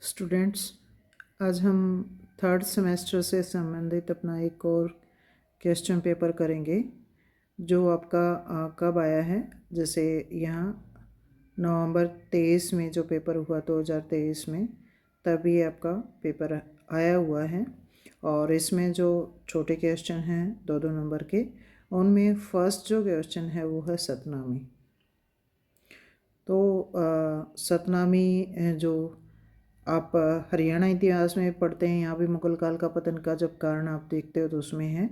Students, आज हम third semester से संबंधित अपना एक और क्वेश्चन पेपर करेंगे जो आपका कब आया है। जैसे यहाँ नवंबर 23 में जो पेपर हुआ 2023 में, तब ये आपका पेपर आया हुआ है। और इसमें जो छोटे क्वेश्चन हैं 2-2 नंबर के, उनमें फर्स्ट जो क्वेश्चन है वो है सतनामी। तो सतनामी जो आप हरियाणा इतिहास में पढ़ते हैं, यहाँ भी मुगल काल का पतन का जब कारण आप देखते हो तो उसमें है।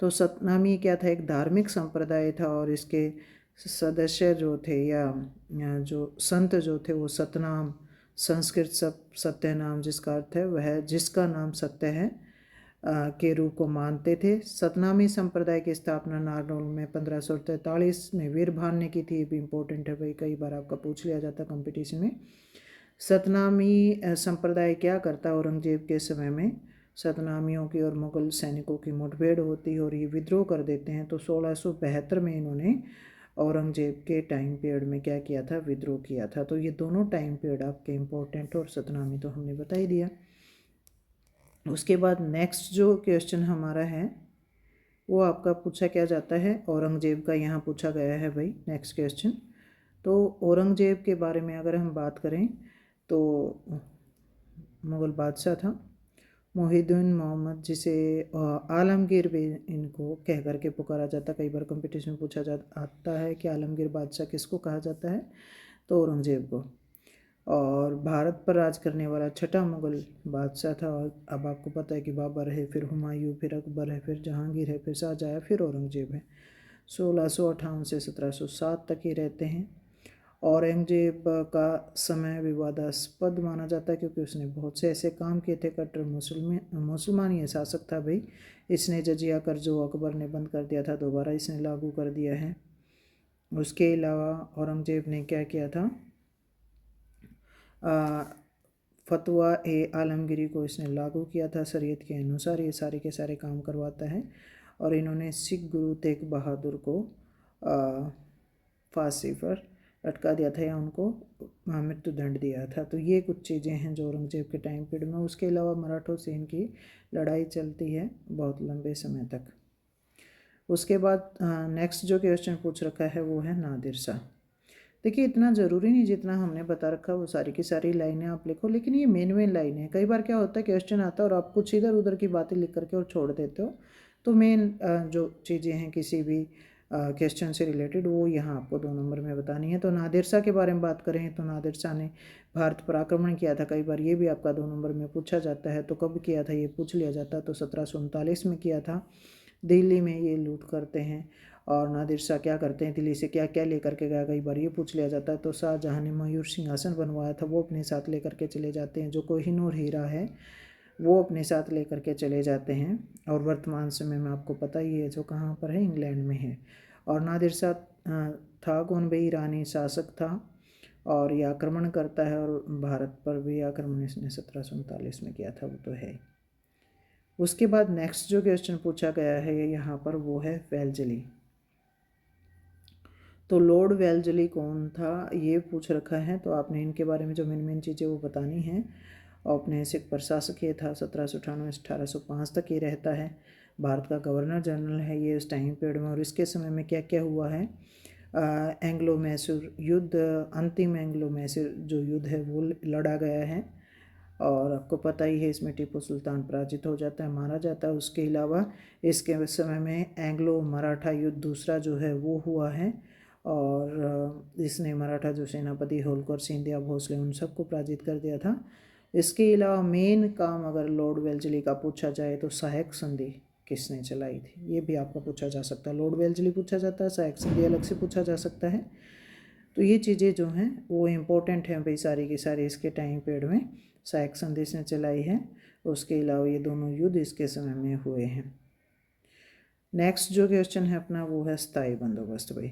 तो सतनामी क्या था, एक धार्मिक संप्रदाय था और इसके सदस्य जो थे या जो संत जो थे वो सतनाम, संस्कृत सत्य नाम जिसका अर्थ है वह जिसका नाम सत्य है के रूप को मानते थे। सतनामी संप्रदाय की स्थापना नारनौल में 1543 में वीरभान ने की थी। ये भी इम्पोर्टेंट है भाई, कई बार आपका पूछ लिया जाता है कंपटीशन में। सतनामी संप्रदाय क्या करता, औरंगजेब के समय में सतनामियों की और मुगल सैनिकों की मुठभेड़ होती है और ये विद्रोह कर देते हैं। तो 1672 में इन्होंने औरंगजेब के टाइम पीरियड में क्या किया था, विद्रोह किया था। तो ये दोनों टाइम पीरियड आपके इम्पोर्टेंट, और सतनामी तो हमने बता ही दिया। उसके बाद नेक्स्ट जो क्वेश्चन हमारा है वो आपका पूछा क्या जाता है, औरंगजेब का यहाँ पूछा गया है भाई नेक्स्ट क्वेश्चन। तो औरंगजेब के बारे में अगर हम बात करें तो मुग़ल बादशाह था मोहिउद्दीन मोहम्मद, जिसे आलमगीर भी इनको कह करके पुकारा जाता। कई बार कंपटीशन में पूछा आता है कि आलमगीर बादशाह किसको कहा जाता है, तो औरंगजेब को। और भारत पर राज करने वाला छठा मुग़ल बादशाह था। और अब आपको पता है कि बाबर है, फिर हुमायूं, फिर अकबर है, फिर जहांगीर है, फिर शाहजहाँ है, फिर औरंगजेब है। 1658 से 1707 तक ही रहते हैं। औरंगजेब का समय विवादास्पद माना जाता है क्योंकि उसने बहुत से ऐसे काम किए थे। कट्टर मुसलमान ये शासक था भाई। इसने जजिया कर जो अकबर ने बंद कर दिया था, दोबारा इसने लागू कर दिया है। उसके अलावा औरंगजेब ने क्या किया था, फतवा ए आलमगिरी को इसने लागू किया था। शरीयत के अनुसार ये सारे के सारे काम करवाता है। और इन्होंने सिख गुरु तेग बहादुर को फांसी पर लटका दिया था या उनको मृत्यु दंड दिया था। तो ये कुछ चीज़ें हैं जो औरंगजेब के टाइम पीरियड में। उसके अलावा मराठों से इनकी लड़ाई चलती है बहुत लंबे समय तक। उसके बाद नेक्स्ट जो क्वेश्चन पूछ रखा है वो है नादिर शाह। देखिए, इतना ज़रूरी नहीं जितना हमने बता रखा वो सारी की सारी लाइनें आप लिखो, लेकिन ये मेन लाइन है। कई बार क्या होता है, क्वेश्चन आता है और आप कुछ इधर उधर की बातें लिख करके और छोड़ देते हो। तो मेन जो चीज़ें हैं किसी भी क्वेश्चन से रिलेटेड वो यहाँ आपको 2 नंबर में बतानी है। तो नादिर शाह के बारे में बात करें तो नादिर शाह ने भारत पर आक्रमण किया था। कई बार ये भी आपका 2 नंबर में पूछा जाता है। तो कब किया था ये पूछ लिया जाता है। तो 1739 में किया था। दिल्ली में ये लूट करते हैं। और नादिर शाह क्या करते हैं, दिल्ली से क्या क्या लेकर के गया, कई बार ये पूछ लिया जाता है। तो शाहजहाँ ने मयूर सिंहासन बनवाया था, वो अपने साथ लेकर के चले जाते हैं। जो कोहिनूर हीरा है वो अपने साथ लेकर के चले जाते हैं। और वर्तमान समय में आपको पता ही है जो कहाँ पर है, इंग्लैंड में है। और नादिर शाह था कौन भाई, ईरानी शासक था। और ये आक्रमण करता है और भारत पर भी आक्रमण इसने 1739 में किया था, वो तो है। उसके बाद नेक्स्ट जो क्वेश्चन पूछा गया है यहाँ पर वो है वेल्जली। तो लॉर्ड वेल्जली कौन था ये पूछ रखा है। तो आपने इनके बारे में जो मेन चीज़ें वो बतानी है। औपनिवेशिक प्रशासक ये था, 1798 से 1805 तक ये रहता है। भारत का गवर्नर जनरल है ये उस टाइम पीरियड में। और इसके समय में क्या क्या हुआ है, एंग्लो मैसूर युद्ध, अंतिम एंग्लो मैसूर जो युद्ध है वो लड़ा गया है। और आपको पता ही है इसमें टीपू सुल्तान पराजित हो जाता है, मारा जाता है। उसके अलावा इसके समय में एंग्लो मराठा युद्ध दूसरा जो है वो हुआ है। और इसने मराठा जो सेनापति होलकर, सिंधिया, भोसले उन सबको पराजित कर दिया था। इसके अलावा मेन काम अगर लॉर्ड वेल्जली का पूछा जाए तो सहायक संधि किसने चलाई थी, ये भी आपका पूछा जा सकता है। लॉर्ड वेल्जली पूछा जाता है, सहायक संधि अलग से पूछा जा सकता है। तो ये चीज़ें जो हैं वो इम्पोर्टेंट हैं भाई, सारी की सारी इसके टाइम पीरियड में सहायक संधि ने चलाई है। उसके अलावा ये दोनों युद्ध इसके समय में हुए हैं। नेक्स्ट जो क्वेश्चन है अपना वो है स्थायी बंदोबस्त भाई।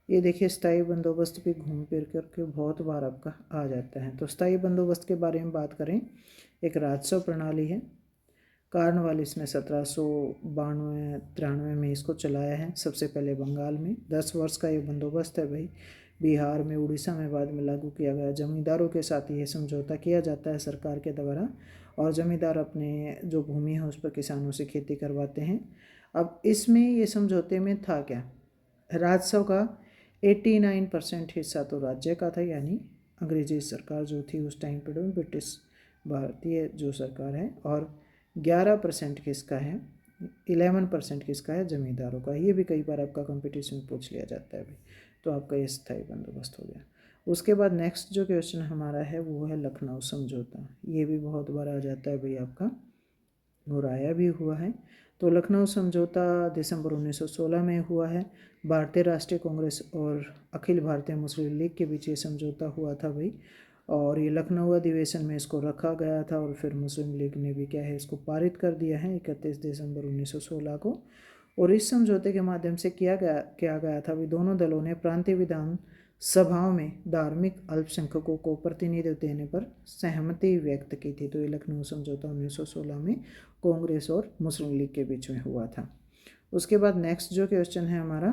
ये देखिए, स्थायी बंदोबस्त भी घूम फिर करके बहुत बार आपका आ जाता है। तो स्थायी बंदोबस्त के बारे में बात करें, एक राजस्व प्रणाली है। कार्नवालिस ने 1792-93 में इसको चलाया है, सबसे पहले बंगाल में। 10 वर्ष का ये बंदोबस्त है भाई। बिहार में, उड़ीसा में बाद में लागू किया गया। जमींदारों के साथ ये समझौता किया जाता है सरकार के द्वारा, और जमींदार अपने जो भूमि है उस पर किसानों से खेती करवाते हैं। अब इसमें ये समझौते में था क्या, राजस्व का 89% हिस्सा तो राज्य का था, यानी अंग्रेजी सरकार जो थी उस टाइम पर, ब्रिटिश भारतीय जो सरकार है, और 11% किसका है, 11% किसका है, जमींदारों का। ये भी कई बार आपका कंपटीशन में पूछ लिया जाता है भाई। तो आपका ये स्थायी बंदोबस्त हो गया। उसके बाद नेक्स्ट जो क्वेश्चन हमारा है वो है लखनऊ समझौता। ये भी बहुत बार आ जाता है भाई आपका, और आया भी हुआ है। तो लखनऊ समझौता दिसंबर 1916 में हुआ है। भारतीय राष्ट्रीय कांग्रेस और अखिल भारतीय मुस्लिम लीग के बीच ये समझौता हुआ था भाई, और ये लखनऊ अधिवेशन में इसको रखा गया था, और फिर मुस्लिम लीग ने भी क्या है इसको पारित कर दिया है 31 दिसंबर 1916 को। और इस समझौते के माध्यम से किया गया था भी, दोनों दलों ने प्रांतीय विधान सभाओं में धार्मिक अल्पसंख्यकों को प्रतिनिधित्व देने पर सहमति व्यक्त की थी। तो ये लखनऊ समझौता 1916 में कांग्रेस और मुस्लिम लीग के बीच में हुआ था। उसके बाद नेक्स्ट जो क्वेश्चन है हमारा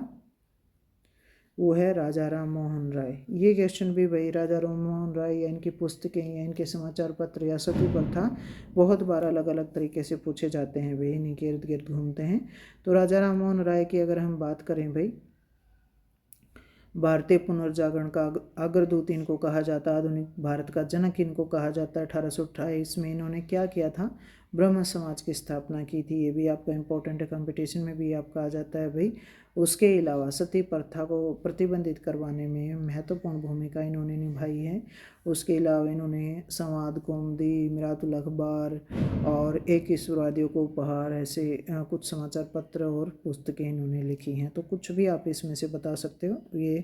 वो है राजा राम मोहन राय। ये क्वेश्चन भी भाई राजा राम मोहन राय या इनकी पुस्तकें या इनके समाचार पत्र या सती प्रथा बहुत बार अलग अलग तरीके से पूछे जाते हैं भाई, इन्हीं के इर्द गिर्द घूमते हैं। तो राजा राम मोहन राय की अगर हम बात करें भाई, भारतीय पुनर्जागरण का अग्रदूत इनको कहा जाता है, आधुनिक भारत का जनक इनको कहा जाता है। 1828 में इन्होंने क्या किया था, ब्रह्म समाज की स्थापना की थी। ये भी आपका इंपॉर्टेंट है, कंपटीशन में भी आपका आ जाता है भाई। उसके अलावा सती प्रथा को प्रतिबंधित करवाने में महत्वपूर्ण भूमिका इन्होंने निभाई है। उसके अलावा इन्होंने संवाद, कौमुदी, मिरातुल अखबार और एक ईश्वरवादियों को उपहार, ऐसे कुछ समाचार पत्र और पुस्तकें इन्होंने लिखी हैं। तो कुछ भी आप इसमें से बता सकते हो ये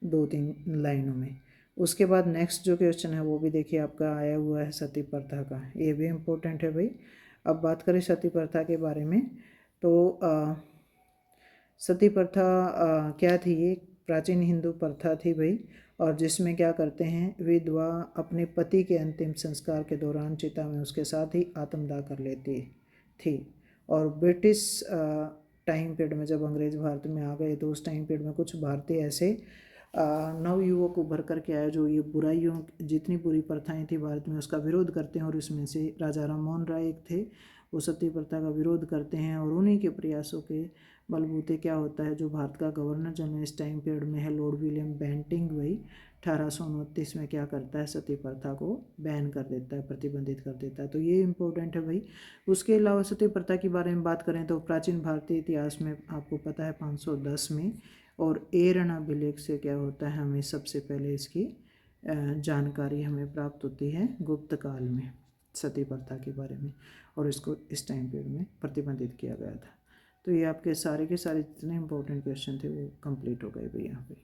2-3 लाइनों में। उसके बाद नेक्स्ट जो क्वेश्चन है वो भी देखिए आपका आया हुआ है सती प्रथा का, ये भी इम्पोर्टेंट है भाई। अब बात करें सती प्रथा के बारे में, तो सती प्रथा क्या थी, ये प्राचीन हिंदू प्रथा थी भाई, और जिसमें क्या करते हैं, विधवा अपने पति के अंतिम संस्कार के दौरान चिता में उसके साथ ही आत्मदाह कर लेती थी। और ब्रिटिश टाइम पीरियड में जब अंग्रेज भारत में आ गए तो उस टाइम पीरियड में कुछ भारतीय ऐसे नवयुवक उभर करके आए जो ये बुराइयों, जितनी बुरी प्रथाएं थी भारत में उसका विरोध करते हैं, और इसमें से राजा राम मोहन राय एक थे। वो सती प्रथा का विरोध करते हैं, और उन्हीं के प्रयासों के बलबूते क्या होता है, जो भारत का गवर्नर जनरल इस टाइम पीरियड में है लॉर्ड विलियम बेंटिंग, वही 1829 में क्या करता है, सती प्रथा को बैन कर देता है, प्रतिबंधित कर देता है। तो ये इंपॉर्टेंट है भाई। उसके अलावा सती प्रथा के बारे में बात करें तो प्राचीन भारतीय इतिहास में आपको पता है 510 में, और एरन अभिलेख से क्या होता है, हमें सबसे पहले इसकी जानकारी हमें प्राप्त होती है गुप्त काल में सती प्रथा के बारे में, और इसको इस टाइम पीरियड में प्रतिबंधित किया गया था। तो ये आपके सारे के सारे जितने इंपॉर्टेंट क्वेश्चन थे वो कंप्लीट हो गए भाई यहाँ पे।